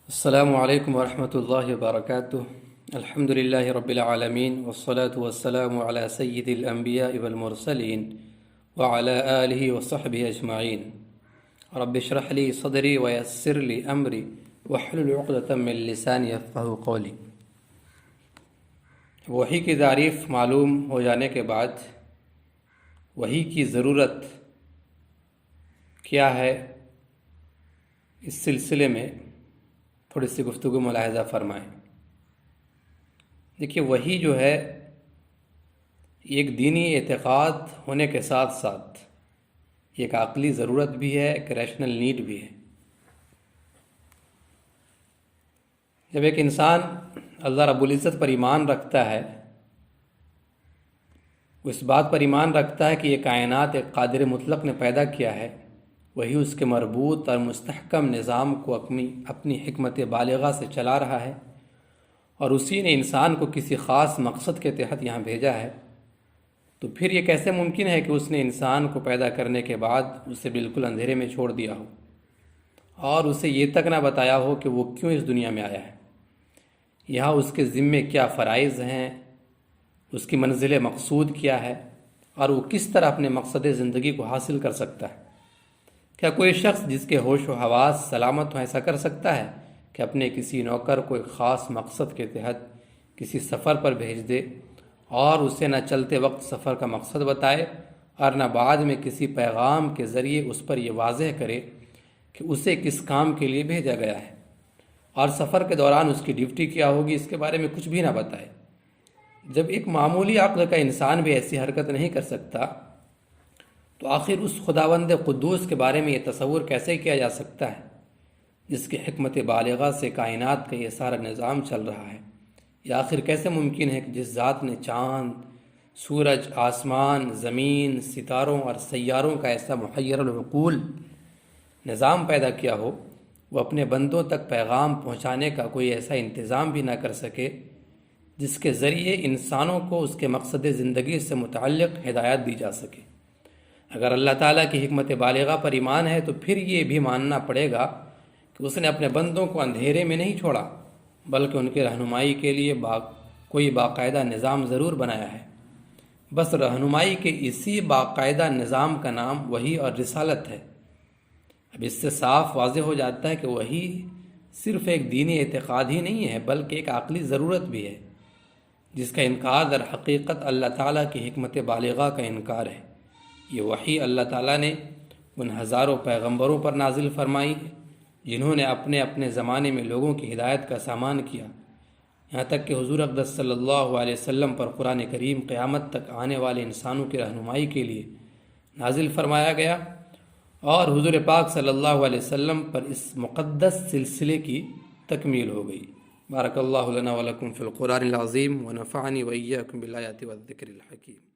السلام علیکم ورحمۃ اللہ وبرکاتہ۔ الحمد للہ رب العالمین والصلاة والسلام علی سید الانبیاء والمرسلین وعلی آلہ وصحبہ اجمعین۔ رب اشرح لی صدری ویسر لی امری واحلل عقدۃ من لسانی یفقہوا قولی۔ وحی کی تعریف معلوم ہو جانے کے بعد وحی کی ضرورت کیا ہے، اس سلسلے میں تھوڑی سی گفتگو ملاحظہ فرمائیں۔ دیکھیے، وحی جو ہے ایک دینی اعتقاد ہونے کے ساتھ ساتھ ایک عقلی ضرورت بھی ہے، ایک ریشنل نیڈ بھی ہے۔ جب ایک انسان اللہ رب العزت پر ایمان رکھتا ہے، وہ اس بات پر ایمان رکھتا ہے کہ یہ کائنات ایک قادر مطلق نے پیدا کیا ہے، وہی اس کے مربوط اور مستحکم نظام کو اپنی حکمت بالغہ سے چلا رہا ہے، اور اسی نے انسان کو کسی خاص مقصد کے تحت یہاں بھیجا ہے، تو پھر یہ کیسے ممکن ہے کہ اس نے انسان کو پیدا کرنے کے بعد اسے بالکل اندھیرے میں چھوڑ دیا ہو اور اسے یہ تک نہ بتایا ہو کہ وہ کیوں اس دنیا میں آیا ہے، یہاں اس کے ذمے کیا فرائض ہیں، اس کی منزل مقصود کیا ہے، اور وہ کس طرح اپنے مقصد زندگی کو حاصل کر سکتا ہے۔ کیا کوئی شخص جس کے ہوش و حواس سلامت ہو ایسا کر سکتا ہے کہ اپنے کسی نوکر کو ایک خاص مقصد کے تحت کسی سفر پر بھیج دے اور اسے نہ چلتے وقت سفر کا مقصد بتائے اور نہ بعد میں کسی پیغام کے ذریعے اس پر یہ واضح کرے کہ اسے کس کام کے لیے بھیجا گیا ہے، اور سفر کے دوران اس کی ڈیوٹی کیا ہوگی اس کے بارے میں کچھ بھی نہ بتائے؟ جب ایک معمولی عقل کا انسان بھی ایسی حرکت نہیں کر سکتا، تو آخر اس خداوند قدوس کے بارے میں یہ تصور کیسے کیا جا سکتا ہے جس کی حکمت بالغہ سے کائنات کا یہ سارا نظام چل رہا ہے؟ یا آخر کیسے ممکن ہے کہ جس ذات نے چاند، سورج، آسمان، زمین، ستاروں اور سیاروں کا ایسا محیر العقول نظام پیدا کیا ہو، وہ اپنے بندوں تک پیغام پہنچانے کا کوئی ایسا انتظام بھی نہ کر سکے جس کے ذریعے انسانوں کو اس کے مقصد زندگی سے متعلق ہدایت دی جا سکے؟ اگر اللہ تعالیٰ کی حکمت بالغہ پر ایمان ہے تو پھر یہ بھی ماننا پڑے گا کہ اس نے اپنے بندوں کو اندھیرے میں نہیں چھوڑا، بلکہ ان کی رہنمائی کے لیے کوئی باقاعدہ نظام ضرور بنایا ہے۔ بس رہنمائی کے اسی باقاعدہ نظام کا نام وحی اور رسالت ہے۔ اب اس سے صاف واضح ہو جاتا ہے کہ وحی صرف ایک دینی اعتقاد ہی نہیں ہے، بلکہ ایک عقلی ضرورت بھی ہے، جس کا انکار در حقیقت اللہ تعالیٰ کی حکمت بالغہ کا انکار ہے۔ یہ وحی اللہ تعالیٰ نے ان ہزاروں پیغمبروں پر نازل فرمائی ہے جنہوں نے اپنے اپنے زمانے میں لوگوں کی ہدایت کا سامان کیا، یہاں تک کہ حضور اقدس صلی اللہ علیہ وسلم پر قرآن کریم قیامت تک آنے والے انسانوں کی رہنمائی کے لیے نازل فرمایا گیا، اور حضور پاک صلی اللہ علیہ وسلم پر اس مقدس سلسلے کی تکمیل ہو گئی۔ بارک اللہ لنا ولکم فی القرآن العظیم ونفعنی وإیاکم بالآیات والذکر الحکیم۔